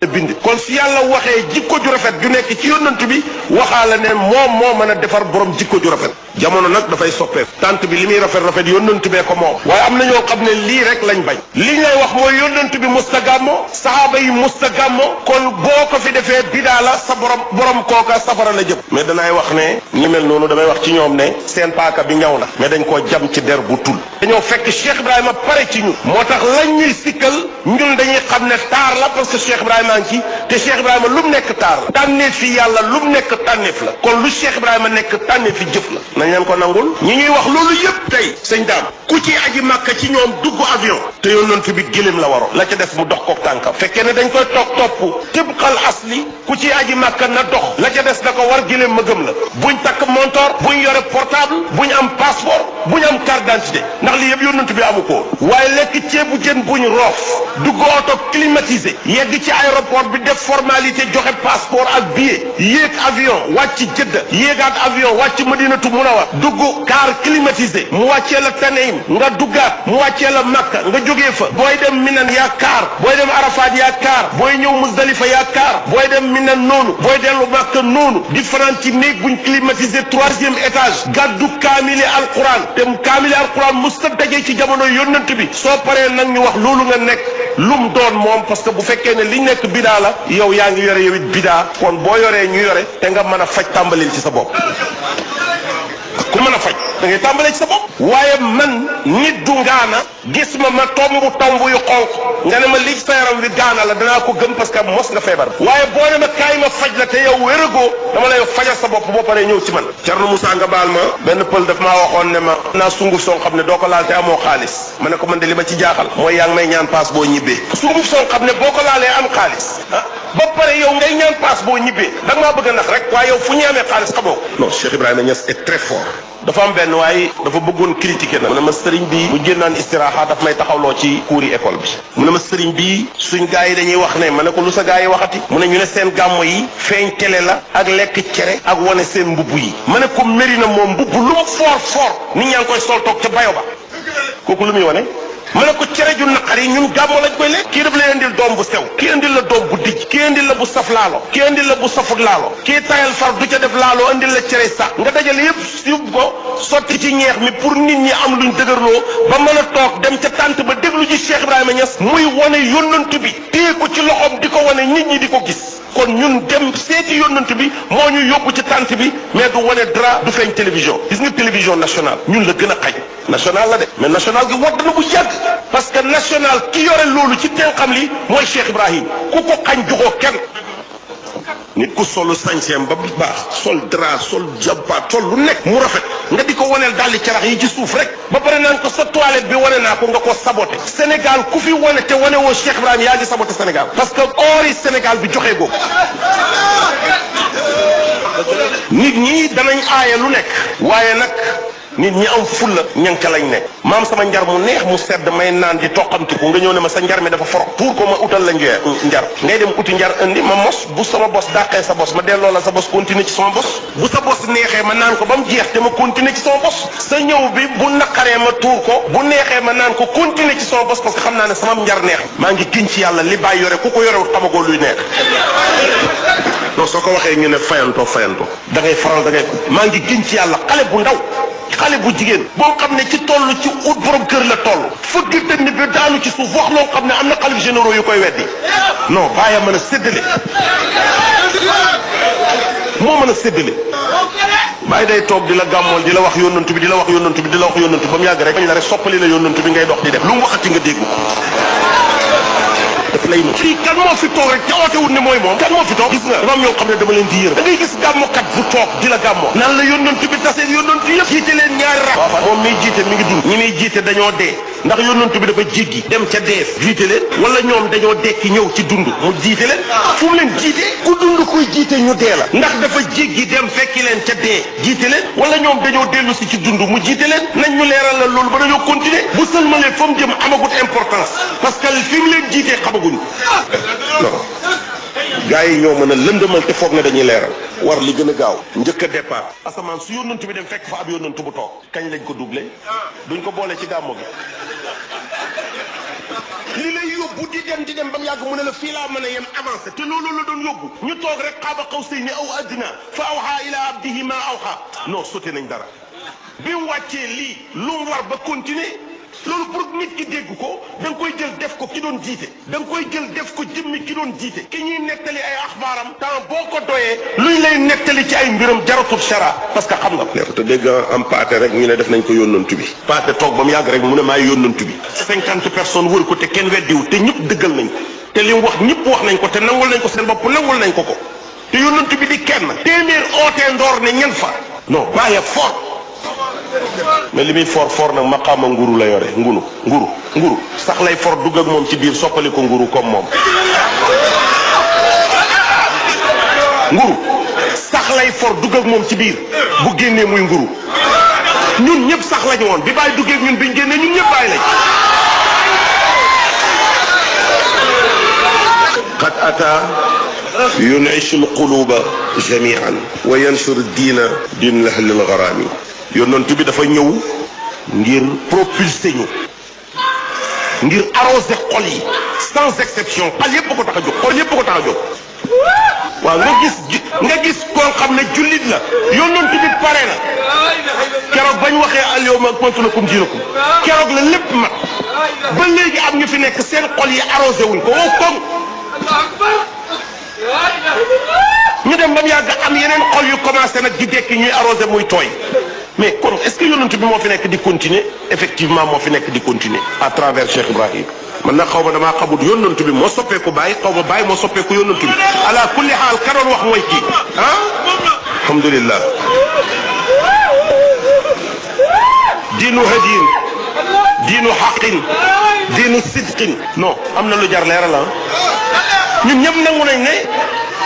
bind kon si yàlla waxee jikko ju rafet ju nekk ci yónnant bi waxaala ne moom moo mën a defar borom jikko ju rafet jamono nag dafay soppeeku tant bi li muy rafet rafet yónnant bee ko moom waaye am na ñoo xam ne lii rek lañ bañ li ngay wax mooy yónnant bi mustagàmmo sahaaba yi mustagàmmo kon boo ko fi defee bidaa la sa borom kooka safara la jëm mais danaay wax ne ñi mel noonu damay wax ci ñoom ne seen paaka bi ñaw na mais dañ koo jam ci der bu tul dañoo fekk Cheikh Ibrahima pare ci ñu moo tax lañ ñuy sikkal ñun dañuy xam ne taar la parce que Cheikh Ibrahima ci te Cheikh Ibrahima lu mu nekk taar la tànneef fi yàlla lu mu nekk tànneef la kon lu Cheikh Ibrahima nekk tànneef fi jëf la nañ leen ko nangul ñi ñuy wax loolu yépp tey sëñ daam ku ci aji màkka ci ñoom dugg avion te yónnant bi gëléem la waro la ca def mu dox ko tànkam fekkee ne dañ koy topp tibqal asli ku ci aji màkka na dox la ca des na ko war gëléem ma gëm la buñ takk montor buñ yore portable buñ am passeport buñ am carte d'identité ndax li yëpp yónnant bi amu ko waaye lekk ceebu jën buñ roof dugg oto climatisé yegg ci aéroport bi def formalité joxe passeport ak billet yéeg avion wàcc Jëdda yéegaat avion wàcc Madinatu Munawwara dugg car climatisé mu wàccee la Taneim nga duggaat mu wàccee la Makka nga jógee fa booy dem Minan yaa car booy dem Arafat yaa car booy ñëw Muzdalifa yaa car booy dem Minan noonu booy dellu Makka noonu di fanaan ci néeg buñ climatisé 3e étage gàddu kaamili alquran te kaamili alquran musta daje ci jamono yónnant bi soo paree nag ñu wax loolu nga nekk lum doon moom parce que bu fekkee ne liñ nekk bidaa la yow yaa ngi yore yow it bidaa kon boo yoree ñu yore te nga mën a faj tàmbalil ci sa bopp ku mën a faj da ngay tàmbalee ci sa bopp waaye man nit du ngaana gis ma tomb yu xonq nga ne ma lii sa yaram wi gaana la danaa ko gëm parce que mos nga feebar waaye boo ne ma kaay ma faj la te yow wéragoo dama lay fajal sa bopp boo paree ñëw ci man Thierno Moussa nga baal ma benn pël daf maa waxoon ne ma naa sunguf soo xam ne doo ko laal te amoo xaalis ma ne ko man de li ma ci jaaxal mooy yaa ngi may ñaan paas boo ñibbee sunguf soo xam ne boo ko laalee am xaalis ba pare yow ngay ñaan paas boo ñibbee da nga maa bëgg a nax rek waaye yow fu ñu amee xaalis xamoo non Cheikh Ibrahima Niass est très fort dafa am benn waaye dafa bëggoon critiquer na mu ne ma sëriñ bi bu génnaan istiraha daf may taxawloo ci cours yi école bi mu ne ma sëriñ bi suñ gars yi dañuy wax ne ma ne ko lu sa gars yi waxati mu ne ñu ne seen gàmmo yi feeñ télé la ak lekk cere ak wane seen mbubb yi ma ne ko méri na moom mbubb lu mu fort nit ñaa ngi koy sol toog ca bayo ba kooku lu muy wane ma ne ko cere ju naqar yi ñun gàmmo lañ koy lekk kii daf lay indil doom bu sew kii indil la doom bu dijj kii indil la bu saf laalo kii indil la bu safut laalo kii tayal far du ca def laalo indil la cere sax nga dajale yëpp yóbbu ko sotti ci ñeex mi pour nit ñi am luñ dëgërloo ba mën a toog dem ca tànt ba déglu ci Cheikh Ibrahima Niass muy wane yónnant bi téye ko ci loxoom di ko wane nit ñi di ko gis kon ñun dem seeti yónnant bi moo ñu yóbbu ci tànt bi mais du wane dara du feeñ télévision gis nga télévision nationale ñun la gën a xañ national la de mais national gi wadd na bu yàgg parce que national ki yore loolu ci tenxam li mooy Cheikh Ibrahim ku ko xañ joxoo kenn nit ku solu sañseem ba baax sol dra sol jabbaat sol lu nekk mu rafet nga di ko waneel daldi carax yi ci suuf rek ba pare naan ko sa toilette bi wane naa ko nga ko saboté Sénégal ku fi wane te wane woo Cheikh Ibrahim yaa ngi saboté Sénégal parce que ori Sénégal bi joxee googu nit ñi danañ aaye lu nekk waaye nag nit ñi am fulla ñanka lañ nekk maam sama njar mu neex mu sedd may naan di toqamtiku nga ñëw ne ma sa njar mi dafa forok tuur ko ma utal la njar ngay dem uti njar indi ma mos bu sama bos dàqee sa bos ma delloo la sa bos continuer ci sama bos bu sa bos neexee ma naan ko ba mu jeex te ma continuer ci sama bos sa ñëw bi bu naqaree ma tuur ko bu neexee ma naan ko continuer ci sama bos parce que xam naa ne sama njar neex maa ngi giñ ci yàlla li bàyyi yore ku ko yorewut xamagoo luy neex non soo ko waxee ñu ne fayanto da ngay faral da ngay maa ngi giñ ci yàlla xale bu ndaw xale bu jigéen boo xam ne ci toll ci ut borom kër la toll fëgg dënn bi daanu ci suuf wax loo xam ne am na xalif généraux yu koy weddi non bàyyi mën a séddale moo mën a séddale bàyyi day toog di la gàmmool di la wax yónnantu bi di la wax yónnantu bi di la wax yónnantu ba mu yàgg rek bañ la rek soppali la yónnantu bi ngay dox di def lu mu waxati nga dégg ko daf lay nu fii kan moo fi toog rek te ootewut ne mooy moom kan moo fi toog gis nga dafa am ñoo xam ne dama leen di yërëm da ngay gis gàmmokat bu toog di la gàmmoo nan la yónnantu bi tasee yónnantu yëpp jiite leen ñaari rak moom miy jiite mi ngi dund ñi muy jiite dañoo dee ndax yónnantu bi dafa jéggi dem ca deef jiite leen wala ñoom dañoo dekki ñëw ci dund mu jiite leen fu mu leen jiite ku dund kuy jiite ñu dee la ndax dafa jéggi dem fekki leen ca dee jiite leen wala ñoom dañoo dellu si ci dund mu jiite leen nañ ñu leeral la loolu ba dañoo continuer bu sëlmalee fa mu jëm amagut importance parce que fi mu leen jiitee xamaguñ non gars yi ñoo mën a lëndëmal te foog ne dañuy leeral war li gën a gaaw njëkk a départ asamaan su yónnantu bi dem fekk fa ab yónnantu bu toog kañ lañ ko doublé duñ ko boole ci gàmmo gi li lay yóbbu di dem ba mu yàgg mu ne la fii laa mën a yem avancé te loolu la doon yóbbu ñu toog rek qaaba qawsayni aw adna fa awha ila abdihi ma awha non sotti nañ dara bi mu wàccee lii lu mu war ba continuer loolu pour nit ki dégg ko da nga koy jël def ko ki doon jiite da nga koy jël def ko jëmmi ki doon jiite ki ñuy nettali ay axbaaram temps boo ko doyee luñ lay nettali ci ay mbiram jaratul shara parce que xam nga ko te dégg am paate rek ñu ne def nañ ko yónnantu bi paate toog ba mu yàgg rek mu ne maay yónnantu bi 50 personnes wër ko te kenn weddiwu te ñëpp dëggal nañ ko te li mu wax ñëpp wax nañ ko te nangul nañ ko seen bopp nangul nañ ko te yónnantu bi di kenn téeméer ootee ndoor ne ñen fa non bàyyee fort mais li muy for nag maqaama nguru la yore nguru sax lay for dugg ak moom ci biir soppali ko nguru comme moom nguru sax lay for dugg ak moom ci biir bu génnee muy nguru ñun ñëpp sax lañu woon bi bàyyi duggee ak ñun biñ génnee ñun ñëpp bàyyi lañ qad ata yunishu alquluba jamian wa yanshur diina din lahlil gharami yonent bi dafa ñëw ngir propulser ñu ngir arroser xol yi sans exception xol yépp ko tax a jóg xol yépp ko tax a jóg waaw nga gis koo xam ne jullit la yonent bi pare na keroog bañ waxee al yawma akmaltu lakum diinakum keroog la lépp mat ba léegi am ñu fi nekk seen xol yi arrosé wuñ ko wow koŋ ñu dem ba mu yàgg am yeneen xol yu commencé nag di dekki ñuy arrosé muy tooy mais kon est-ce que yonent bi moo fi nekk di continuer effectivement moo fi nekk di continuer à travers Cheikh Ibrahim man nag xaw ma damaa xamut yonent bi moo soppeeku Baye xaw ma Baye moo soppeeku yonent bi ala kulli xaal ka doon wax mooy kii alhamdulillah diinu hadin diinu xaqin diinu sidqin non am na lu jar leeral ñun ñëpp nangu nañ ne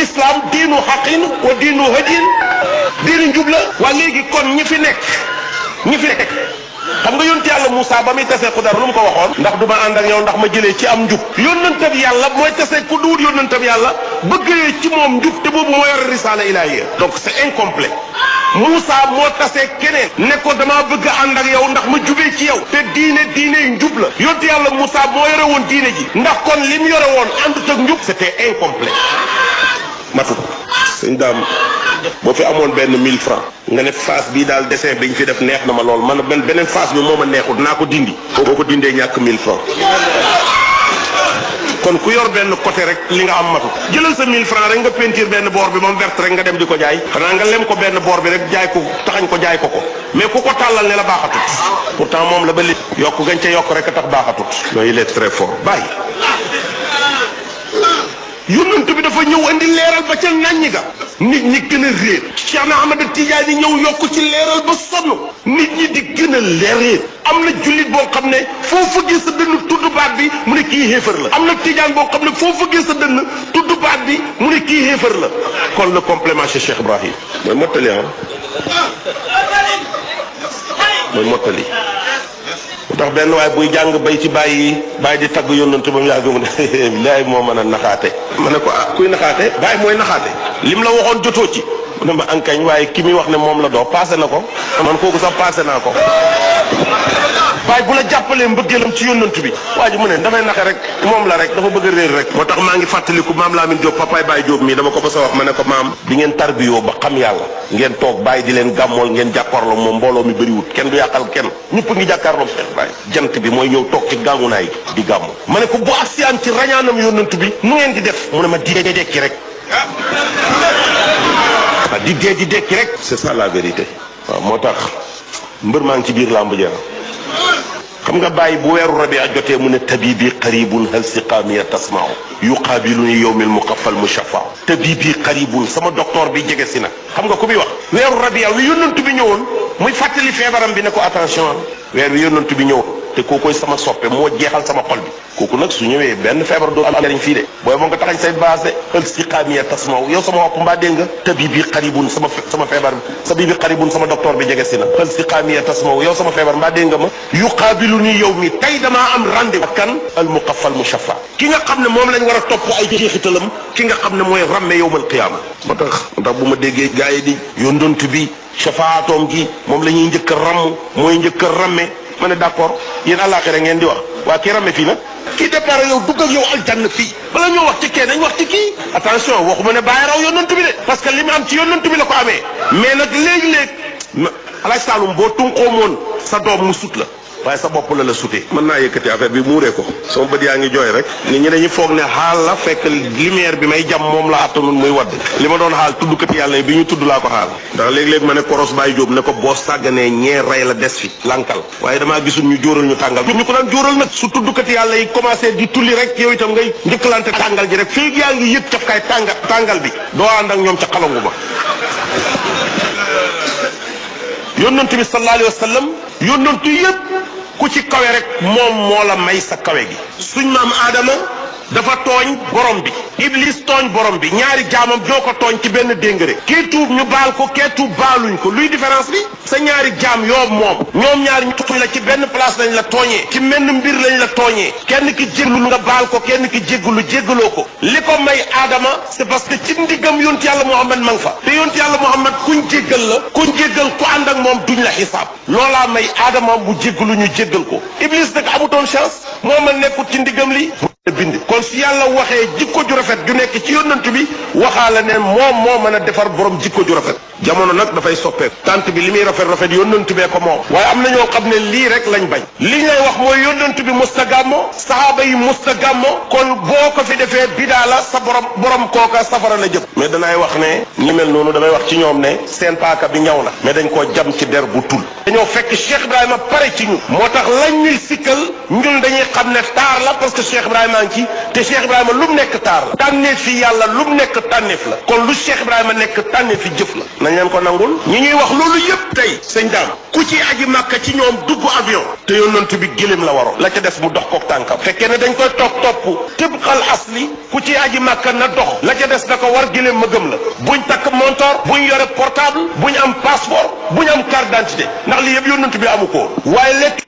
islam diinu xaqin wa diinu hadin diinu njub la waa léegi kon ñi fi nekk xam nga yonent yàlla Moussa ba muy tasee Xudar lu mu ko waxoon ndax du ma ànd ak yow ndax ma jëlee ci am njub yónnantab yàlla mooy tasee ku duwut yónnantab yàlla bëggee ci moom njub te boobu moo yor risaala ilahiya donc c'est incomplet Moussa moo tasee keneen ne ko damaa bëgg a ànd ak yow ndax ma jubee ci yow te diine njub la yonent yàlla Moussa moo yore woon diine ji ndax kon li mu yore woon àndut ak njub c'était incomplet matu sëñ daam boo fi amoon benn 1000 francs nga ne face bii daal dessin biñ fi def neex na ma lool man beneen face bi moo ma neexut naa ko dindi boo ko dindee ñàkk 1000 francs kon ku yor benn côté rek li nga am matu jëlal sa 1000 francs rek nga peinture benn boor bi moom verte rek nga dem di ko jaay xanaa nga lem ko benn boor bi rek jaay ko taxañ ko jaay ko mais ku ko tàllal ne la baaxatut pourtant moom la ba li yokk gañ ca yokk rek a tax baaxatut loolu il est très fort bàyyi yonent bi dafa ñëw indi leeral ba ca ŋàññi ga nit ñi gën a réer Cheikh na Ahmad Tidiane ñëw yokk ci leeral ba sonn nit ñi di gën a leer am na jullit boo xam ne foo fëggee sa dënn tudd baat bi mu ne kii xéefar la am na tijaan boo xam ne foo fëggee sa dënn tudd baat bi mu ne kii xéefar la kon le complément chez Cheikh Ibrahim mooy mottali mooy mottali tax benn waaye buy jàng bay ci bàyyi di tagg yónnante ba mu yàgg mu ne laay moo mën a naxaate ma ne ko kuy naxaate bàyyi mooy naxaate lim la waxoon jotoo ci mu ne ma ankañ waaye ki muy wax ne moom la doo passé na ko man kooku sax passé naa ko bàyyi bu la jàppalee mbëggeelam ci yónnante bi waa ji mu ne damay naxe rek moom la rek dafa bëgg a réer rek moo tax maa ngi fàttaliku maam Lamine Diop papaay Baye Diop mii dama ko ba sa wax ma ne ko maam bi ngeen tarbiyoo ba xam yàlla ngeen toog bàyyi di leen gàmmool ngeen jàkkaarloo moom mbooloo mi bëriwut kenn du yàqal kenn ñëpp ngi jàkkaarloo Cheikh Baye jant bi mooy ñëw toog ci gàngunaay di gàmmu ma ne ko bu agsiyaan ci rañaanam yónnante bi nu ngeen di def mu ne ma di dekki rek di dekki rek c'est ça la vérité waaw moo tax mbër maa ngi ci biir làmb ja xam nga bàyyi bu weeru rabi a jotee mu ne tabibi qaribun hal siqaamiya tasmau yuqaabiluni yowmil muqaffal mushaffa tabibi qaribun sama docteur bi jege si na xam nga ku muy wax weeru rabi wi yónnantu bi ñëwoon muy fàttali feebaram bi ne ko attention weer wi yónnantu bi ñëwoon te kookoy sama soppe moo jeexal sama xol bi kooku nag su ñëwee benn feebar doo am njariñ fii de booy moo nga taxañ say base hal siqaamiya tasmau yow sama wopp mbaa dégg nga tabibi qaribun sama feebar bi tabibi qaribun sama docteur bi jege si na hal siqaamiya tasmau yow sama feebar mbaa dégg nga ma yuqaabilu ni yow mi tey damaa am rendez-vous ak kan al muqaffal mushaffa ki nga xam ne moom lañ war a topp ay jeexitalam ki nga xam ne mooy ramme yowmal qiyaama moo tax bu ma déggee gars yi di yónnantu bi shafaatoom gi moom la ñuy njëkk a ramm mooy njëkk a ramme ma ne d'accord yéen àllaaxira ngeen di wax waa kii rame fii nag kii départ yow dugg ak yow aljanna fii bala ñoo wax ci kee nañ wax ci kii attention waxuma ne bàyyi raw yonent bi de parce que li mu am ci yonent bi la ko amee mais nag léegi-léeg alaaj Saalum boo tunqoo moon sa doom mu sut la waaye sa bopp la sutee mën naa yëkkati affaire bi muuree ko sama bët yaa ngi jooy rek nit ñi dañuy foog ne xaal la fekk lumière bi may jam moom la attanul muy wadd li ma doon xaal tuddkati yàlla yi bi ñu tudd laa ko xaal ndax léeg-léeg ma ne koros Baye Diop ne ko boo sàgganee ñee rey la des fi lankal waaye damaa gisul ñu jóoral ñu tàngal ñu ko daan jóoral nag su tuddkati yàlla yi commencé di tulli rek yow itam ngay njëkkalante tàngal ji rek fii yaa ngi yëg cafkaay tàngal bi doo ànd ak ñoom ca xalangu ba yonent bi sallallahu alayhi wa sallam yonentu yëpp ku ci kawe rek moom moo la may sa kawe gi suñ maam Adama dafa tooñ borom bi Iblis tooñ borom bi ñaari jaamam joo ko tooñ ci benn déngëre kii tuub ñu baal ko kee tuub baaluñ ko luy différence bi sa ñaari jaam yoo moom ñoom ñaari ñu tooñ la ci benn place lañ la tooñee ci menn mbir lañ la tooñee kenn ki jégglu nga baal ko kenn ki jéggaloo ko li ko may Adama c'est parce que ci ndiggam yonent yàlla Muhammad ma nga fa te yonent yàlla Muhammad kuñ jéggal ku ànd ak moom duñ la xisaab loolaa may Adama mu jéggalu ñu jéggal ko Iblis nag amutoon chance moo ma nekkut ci ndiggam li bind kon su yàlla waxee jikko ju rafet ju nekk ci yonent bi waxaala ne moom moo mën a defar borom jikko ju rafet jamono nag dafay soppeeku tant bi li muy rafet yonent bee ko moom waaye am na ñoo xam ne lii rek lañ bañ li ngay wax mooy yonent bi musta gàmmo sahaaba yi musta gàmmo kon boo ko fi defee bidaa la sa borom kooka safara la jëm mais danaay wax ne ñi mel noonu damay wax ci ñoom ne seen paaka bi ñaw na mais dañ koo jam ci der bu tul dañoo fekk Cheikh Ibrahima pare ci ñu moo tax lañ ñuy sikkal ñun dañuy xam ne taar la parce que Cheikh Ibrahima ci te Cheikh Ibrahima lu mu nekk taar la tànneef fi yàlla lu mu nekk tànneef la kon lu Cheikh Ibrahima nekk tànneef fi jëf la nañ leen ko nangul ñi ñuy wax loolu yépp tey sëñ daam ku ci aji màkka ci ñoom dugg avion te yonent bi gëléem la waroon la ca des mu dox kook tànkam fekkee ne dañ koy topp tibqal asli ku ci aji màkka na dox la ca des na ko war gëléem ma gëm la buñ takk montor buñ yore portable buñ am passeport buñ am carte d'identité ndax li yëpp yonent bi amu ko waaye lekk